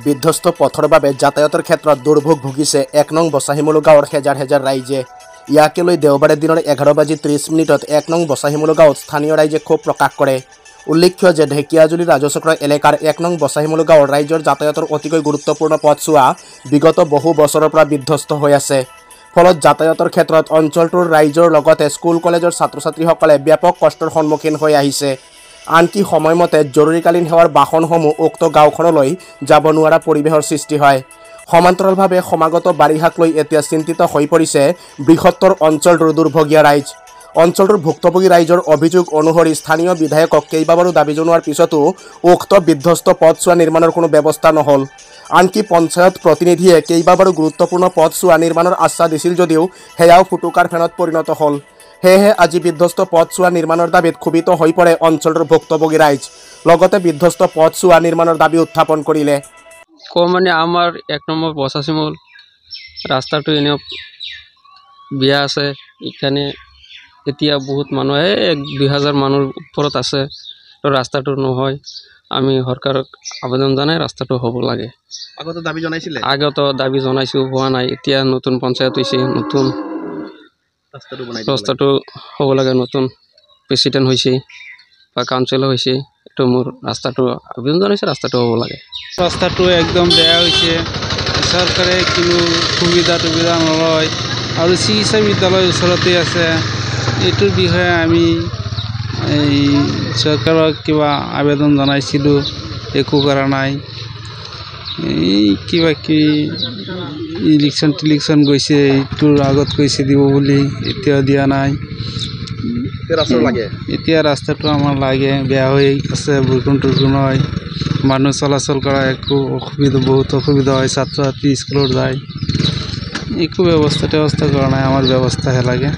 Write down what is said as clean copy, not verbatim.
বিধ্বস্ত পথৰ বাবে যাতায়াতৰ ক্ষেত্ৰত দুৰ্ভোগ ভুগিছে ১ নং বছাহিমুলু গাঁৱৰ হেজাৰ হেজাৰ ৰাইজে। ইয়াকে লৈ দেওবাৰে দিনৰ 11:30 ১ নং বছাহিমুলু গাঁৱত স্থানীয় ৰাইজে ক্ষোভ প্ৰকাশ কৰে। উল্লেখ্য যে ঢেকিয়াজুলি ৰাজচক্ৰ এলেকাৰ ১ নং বছাহিমুলু গাঁৱৰ ৰাইজৰ যাতায়াতৰ অতিকৈ গুৰুত্বপূৰ্ণ পথছোৱা বিগত বহু বছৰৰ পৰা বিধ্বস্ত হৈ আছে। ফলত যাতায়াতৰ ক্ষেত্ৰত অঞ্চলটোৰ ৰাইজৰ লগতে স্কুল কলেজৰ ছাত্ৰ ছাত্ৰীসকলে ব্যাপক কষ্টৰ সন্মুখীন হৈ আহিছে। আনকি সময়মতে জৰুৰীকালীন সেৱাৰ বাহনসমূহ উক্ত গাঁওখনলৈ যাব নোৱাৰা পৰিৱেশৰ সৃষ্টি হয়। সমান্তৰালভাৱে সমাগত বাৰিষাক লৈ এতিয়া চিন্তিত হৈ পৰিছে বৃহত্তৰ অঞ্চলটোৰ দুৰ্ভগীয়া ৰাইজ। অঞ্চলটোৰ ভুক্তভোগী ৰাইজৰ অভিযোগ অনুসৰি স্থানীয় বিধায়কক কেইবাবাৰো দাবী জনোৱাৰ পিছতো উক্ত বিধ্বস্ত পথছোৱা নিৰ্মাণৰ কোনো ব্যৱস্থা নহ'ল। আনকি পঞ্চায়ত প্ৰতিনিধিয়ে কেইবাবাৰো গুৰুত্বপূৰ্ণ পথছোৱা নিৰ্মাণৰ আশ্বাস দিছিল যদিও সেয়াও ফুটুকাৰ ফেনত পৰিণত হ'ল। সেয়েহে আজি বিধ্বস্ত পথছোৱা নিৰ্মাণৰ দাবীত ক্ষোভিত হৈ পৰে অঞ্চলটোৰ ভুক্তভোগী ৰাইজ। লগতে বিধ্বস্ত পথছোৱা নিৰ্মাণৰ দাবী উত্থাপন কৰিলে। মানে আমাৰ ১ নম্বৰ বছাচিমুল ৰাস্তাটো এনেও বিয়া আছে। এখানে এতিয়া বহুত মানুহে ২,০০০ মানুহৰ ওপৰত আছে। তো ৰাস্তাটো নহয়, আমি চৰকাৰক আবেদন জনাই ৰাস্তাটো হ'ব লাগে। আগতে দাবী জনাইছিলে? আগতো দাবী জনাইছোঁ, হোৱা নাই। এতিয়া নতুন পঞ্চায়ত হৈছে, নতুন ৰাস্তাটো হ'ব লাগে, নতুন প্ৰেচিডেণ্ট হৈছে বা কাউন্সিলৰ হৈছে। এইটো মোৰ ৰাস্তাটো আবেদন জনাইছে, ৰাস্তাটো হ'ব লাগে। ৰাস্তাটো একদম বেয়া হৈছে। চৰকাৰে কোনো সুবিধা নলয় আৰু চিকিৎসা বিদ্যালয় ওচৰতে আছে। এইটোৰ বিষয়ে আমি চৰকাৰক কিবা আবেদন জনাইছিলোঁ, একো কৰা নাই। কিবা ইলেকশ্যন গৈছে, এইটোৰ আগত কৈছে দিব বুলি, এতিয়া দিয়া নাই। এতিয়া ৰাস্তাটো আমাৰ লাগে, বেয়া হৈ আছে, বৰষুণ হয়, মানুহ চলাচল কৰা একো বহুত অসুবিধা হয়। ছাত্ৰ ছাত্ৰী স্কুলত যায়, একো ব্যৱস্থা কৰা নাই, আমাৰ ব্যৱস্থাহে লাগে।